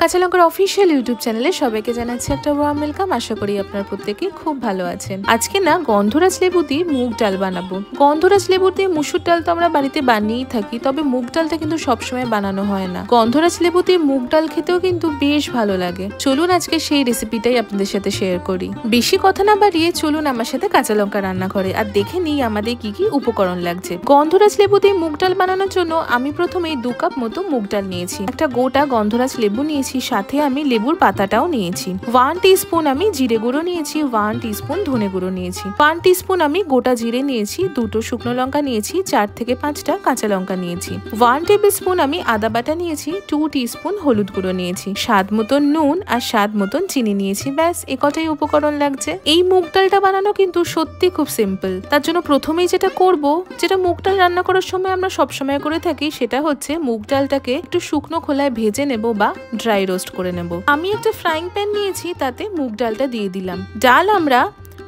কাঁচা লঙ্কার official YouTube চ্যানেলে সবাইকে জানাচ্ছি একটা ওয়ার্ম ওয়েলকাম। আশা করি আপনারা প্রত্যেকেই খুব ভালো আছেন। আজকে না গন্ধরাজ লেবু দিয়ে মুগ ডাল বানাবো। গন্ধরাজ লেবু দিয়ে মুসুর ডাল তো আমরা বাড়িতে বানিয়েই থাকি, তবে মুগ ডালটা কিন্তু সবসময় বানানো হয় না। গন্ধরাজ লেবু দিয়ে মুগ ডাল খেতেও কিন্তু বেশ ভালো লাগে। চলুন আজকে সেই রেসিপিটাই আপনাদের সাথে শেয়ার করি। বেশি কথা না বাড়িয়ে চলুন আমার সাথে কাঁচা লঙ্কা রান্নাঘরে আর দেখে নিই আমাদের কি কি উপকরণ লাগছে। গন্ধরাজ লেবু দিয়ে মুগ ডাল বানানোর জন্য আমি প্রথমে 2 কাপ মতো মুগ ডাল নিয়েছি, একটা গোটা গন্ধরাজ লেবু নিয়েছি, সাথে আমি লেবুর পাতাটাও নিয়েছি। 1 টিস্পুন আমি জিরে গুঁড়ো নিয়েছি, 1 টিস্পুন ধনে গুঁড়ো নিয়েছি, 1 টিস্পুন আমি গোটা জিরে নিয়েছি, 2টো শুকনো লঙ্কা নিয়েছি, 4 থেকে 5টা কাঁচা লঙ্কা নিয়েছি, 1 টেবিলস্পুন আমি আদা বাটা নিয়েছি, 2 টিস্পুন হলুদ গুঁড়ো নিয়েছি, স্বাদ মতন নুন আর স্বাদ মতন চিনি নিয়েছি। ব্যাস এ কটাই উপকরণ লাগছে। এই মুগ ডালটা বানানো কিন্তু সত্যি খুব সিম্পল। তার জন্য প্রথমেই যেটা করব, যেটা মুগ ডাল রান্না করার সময় আমরা সবসময় করে থাকি, সেটা হচ্ছে মুগ ডালটাকে একটু শুকনো খোলায় ভেজে নেব বা ড্রাই রোস্ট করে নেব। আমি একটা ফ্রাইং প্যান নিয়েছি, তাতে মুগ ডালটা দিয়ে দিলাম। ডাল আমরা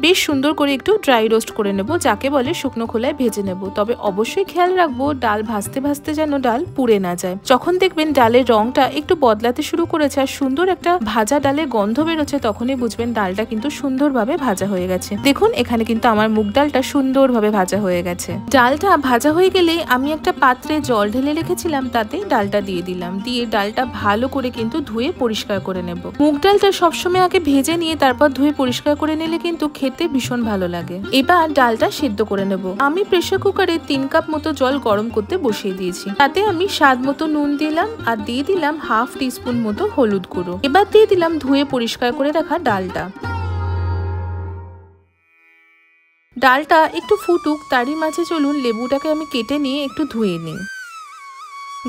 বেশ সুন্দর করে একটু ড্রাই রোস্ট করে নেব, যাকে বলে শুকনো খোলায় ভেজে নেব। তবে অবশ্যই খেয়াল রাখবো ডাল ভাজতে ভাজতে যেন ডাল পুড়ে না যায়। যখন দেখবেন ডালের রংটা একটু বদলাতে শুরু করেছে আর সুন্দর একটা ভাজা ডালের গন্ধ বেরোচ্ছে, তখনই বুঝবেন ডালটা কিন্তু সুন্দরভাবে ভাজা হয়ে গেছে। দেখুন এখানে কিন্তু আমার মুগ ডালটা সুন্দরভাবে ভাজা হয়ে গেছে। ডালটা ভাজা হয়ে গেলে আমি একটা পাত্রে জল ঢেলে রেখেছিলাম, তাতে ডালটা দিয়ে দিলাম। দিয়ে ডালটা ভালো করে কিন্তু ধুয়ে পরিষ্কার করে নেব। মুগ ডালটা সবসময় আগে ভেজে নিয়ে তারপর ধুয়ে পরিষ্কার করে নিলে কিন্তু খেতে ভীষণ ভালো লাগে। এবার ডালটা সেদ্ধ করে নেব। আমি প্রেসার কুকারে 3 কাপ মতো জল গরম করতে বসিয়ে দিয়েছি, তাতে আমি স্বাদ মতো নুন দিলাম আর দিয়ে দিলাম 1/2 টিস্পুন মতো হলুদ গুঁড়ো। এবার দিয়ে দিলাম ধুয়ে পরিষ্কার করে রাখা ডালটা। ডালটা একটু ফুটুক, তারই মাঝে চলুন লেবুটাকে আমি কেটে নিয়ে একটু ধুয়ে নিই।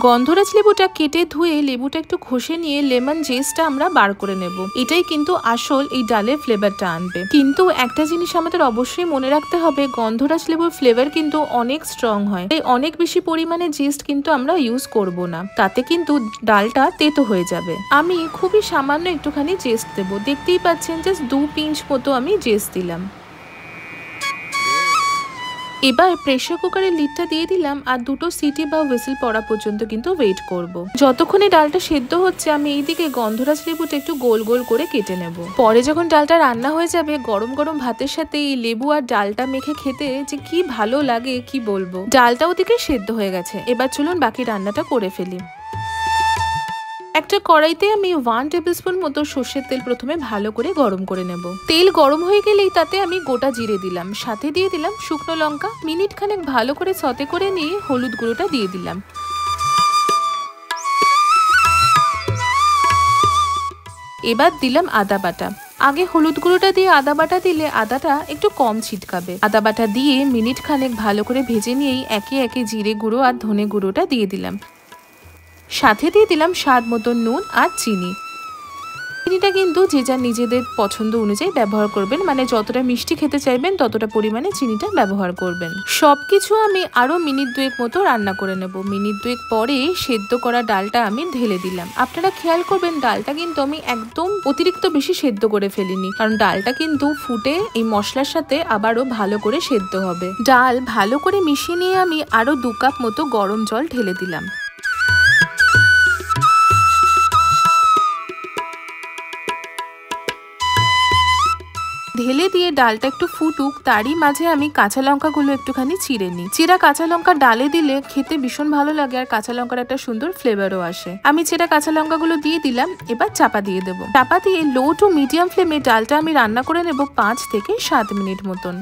গন্ধরাজ লেবুটা কেটে ধুয়ে লেবুটা একটু ঘষে নিয়ে লেমন জেসটা আমরা বার করে নেব। এটাই কিন্তু আসল এই ডালের ফ্লেভারটা আনবে। কিন্তু একটা জিনিস আমাদের অবশ্যই মনে রাখতে হবে, গন্ধরাজ লেবুর ফ্লেভার কিন্তু অনেক স্ট্রং হয়, তাই অনেক বেশি পরিমাণে জেস্ট কিন্তু আমরা ইউজ করব না, তাতে কিন্তু ডালটা তেতো হয়ে যাবে। আমি খুবই সামান্য একটুখানি জেস্ট দেবো। দেখতেই পাচ্ছেন জাস্ট 2 পিঞ্চ মতো আমি জেস্ট দিলাম। এবার প্রেসার কুকারের লিডটা দিয়ে দিলাম আর 2টো সিটি বা হুইসেল পড়া পর্যন্ত কিন্তু ওয়েট করব। যতক্ষণে ডালটা সেদ্ধ হচ্ছে আমি এইদিকে গন্ধরাজ লেবুটা একটু গোল গোল করে কেটে নেব। পরে যখন ডালটা রান্না হয়ে যাবে, গরম গরম ভাতের সাথে এই লেবু আর ডালটা মেখে খেতে যে কি ভালো লাগে কি বলবো। ডালটা ওদিকে সেদ্ধ হয়ে গেছে, এবার চলুন বাকি রান্নাটা করে ফেলি। একটা কড়াইতে আমি 1 টেবিলস্পুন মতো সর্ষের তেল প্রথমে ভালো করে গরম করে নেব। তেল গরম হয়ে গেলেই তাতে আমি গোটা জিরে দিলাম, সাথে দিয়ে দিলাম শুকনো লঙ্কা। মিনিট খানেক ভালো করে সতে করে নিয়ে হলুদ গুঁড়োটা দিয়ে দিলাম। এবার দিলাম আদা বাটা। আগে হলুদ গুঁড়োটা দিয়ে আদা বাটা দিলে আদাটা একটু কম ছিটকাবে। আদা বাটা দিয়ে মিনিট খানেক ভালো করে ভেজে নিয়েই একে একে জিরে গুঁড়ো আর ধনে গুঁড়োটা দিয়ে দিলাম। সাথে দিয়ে দিলাম স্বাদ মতো নুন আর চিনি। চিনিটা কিন্তু যে যার নিজেদের পছন্দ অনুযায়ী ব্যবহার করবেন, মানে যতটা মিষ্টি খেতে চাইবেন ততটা পরিমাণে চিনিটা ব্যবহার করবেন। সবকিছু আমি আরো মিনিট 2 মতো রান্না করে নেব। মিনিট 2 পরে সেদ্ধ করা ডালটা আমি ঢেলে দিলাম। আপনারা খেয়াল করবেন ডালটা কিন্তু আমি একদম অতিরিক্ত বেশি সেদ্ধ করে ফেলিনি, কারণ ডালটা কিন্তু ফুটে এই মশলার সাথে আবারও ভালো করে সেদ্ধ হবে। ডাল ভালো করে মিশিয়ে নিয়ে আমি আরো 2 কাপ মতো গরম জল ঢেলে দিলাম। ঢেলে দিয়ে ডালটা একটু ফুটুক, তারই মাঝে আমি কাঁচা লঙ্কাগুলো একটুখানি চিড়ে নিই। চিরা কাঁচা লঙ্কা ডালে দিলে খেতে ভীষণ ভালো লাগে আর কাঁচা লঙ্কার একটা সুন্দর ফ্লেভারও আসে। আমি চিরা কাঁচা লঙ্কাগুলো দিয়ে দিলাম। এবার চাপা দিয়ে দেবো। চাপা দিয়ে লো টু মিডিয়াম ফ্লেমে ডালটা আমি রান্না করে নেব 5 থেকে 7 মিনিট মতন।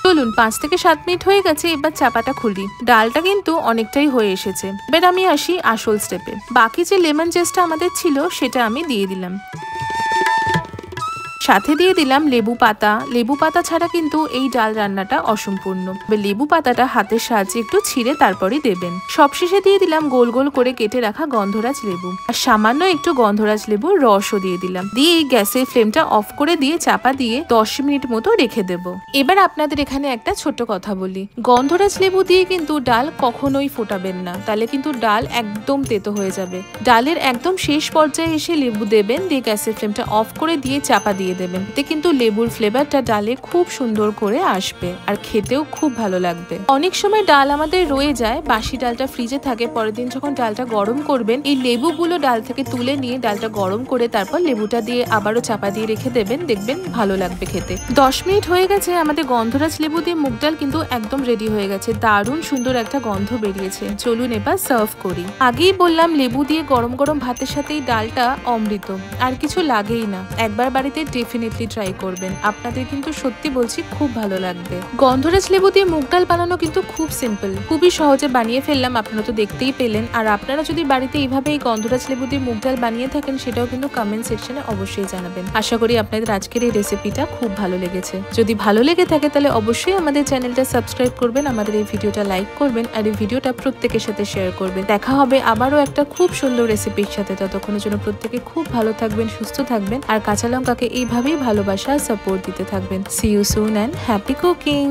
চলুন 5 থেকে 7 মিনিট হয়ে গেছে, এবার চাপাটা খুলি। ডালটা কিন্তু অনেকটাই হয়ে এসেছে। এবার আমি আসি আসল স্টেপে। বাকি যে লেমন জেসটা আমাদের ছিল সেটা আমি দিয়ে দিলাম। সাথে দিয়ে দিলাম লেবু পাতা। লেবু পাতা ছাড়া কিন্তু এই ডাল রান্নাটা অসম্পূর্ণ। লেবু পাতাটা হাতের সাহায্যে একটু ছিঁড়ে তারপরে দেবেন। সবশেষে দিয়ে দিলাম গোল গোল করে কেটে রাখা গন্ধরাজ লেবু আর সামান্য একটু গন্ধরাজ লেবুর রসও দিয়ে দিলাম। দিয়ে গ্যাসের ফ্লেমটা অফ করে দিয়ে চাপা দিয়ে 10 মিনিট মতো রেখে দেব। এবার আপনাদের এখানে একটা ছোট্ট কথা বলি, গন্ধরাজ লেবু দিয়ে কিন্তু ডাল কখনোই ফোটাবেন না, তাহলে কিন্তু ডাল একদম তেতো হয়ে যাবে। ডালের একদম শেষ পর্যায়ে এসে লেবু দেবেন, দিয়ে গ্যাসের ফ্লেমটা অফ করে দিয়ে চাপা দিয়ে দিয়ে দেবেন। এতে কিন্তু লেবুর ফ্লেভারটা ডালে খুব সুন্দর করে আসবে আর খেতেও খুব ভালো লাগবে। অনেক সময় ডাল আমাদের রয়ে যায়, বাসি ডালটা ফ্রিজে থাকে, পরের দিন যখন ডালটা গরম করবেন এই লেবুগুলো ডাল থেকে তুলে নিয়ে ডালটা গরম করে তারপর লেবুটা দিয়ে আবারও চাপা দিয়ে রেখে দেবেন, দেখবেন ভালো লাগবে খেতে। 10 মিনিট হয়ে গেছে, আমাদের গন্ধরাজ লেবু দিয়ে মুগ ডাল কিন্তু একদম রেডি হয়ে গেছে। দারুণ সুন্দর একটা গন্ধ বেরিয়েছে। চলুন এবার সার্ভ করি। আগেই বললাম লেবু দিয়ে গরম গরম ভাতের সাথে এই ডালটা অমৃত, আর কিছু লাগেই না। একবার বাড়িতে ডেফিনেটলি ট্রাই করবেন, আপনাদের কিন্তু সত্যি বলছি খুব ভালো লাগবে। গন্ধরাজ লেবু দিয়ে মুগ ডাল বানানো কিন্তু খুব সিম্পল, খুবই সহজে বানিয়ে ফেললাম, আপনারা তো দেখতেই পেলেন। আর আপনারা যদি বাড়িতে এইভাবে এই গন্ধরাজ লেবু দিয়ে মুগ ডাল বানিয়ে থাকেন সেটাও কিন্তু কমেন্ট সেকশনে অবশ্যই জানাবেন। আশা করি আপনাদের আজকের এই রেসিপিটা খুব ভালো লেগেছে। যদি ভালো লেগে থাকে তাহলে অবশ্যই আমাদের চ্যানেলটা সাবস্ক্রাইব করবেন, আমাদের এই ভিডিওটা লাইক করবেন আর এই ভিডিওটা প্রত্যেকের সাথে শেয়ার করবেন। দেখা হবে আবারও একটা খুব সুন্দর রেসিপির সাথে। ততক্ষণের জন্য প্রত্যেকে খুব ভালো থাকবেন, সুস্থ থাকবেন আর কাঁচা লঙ্কাকে এইভাবেই ভালোবাসা আর সাপোর্ট দিতে থাকবেন। See you soon and happy cooking.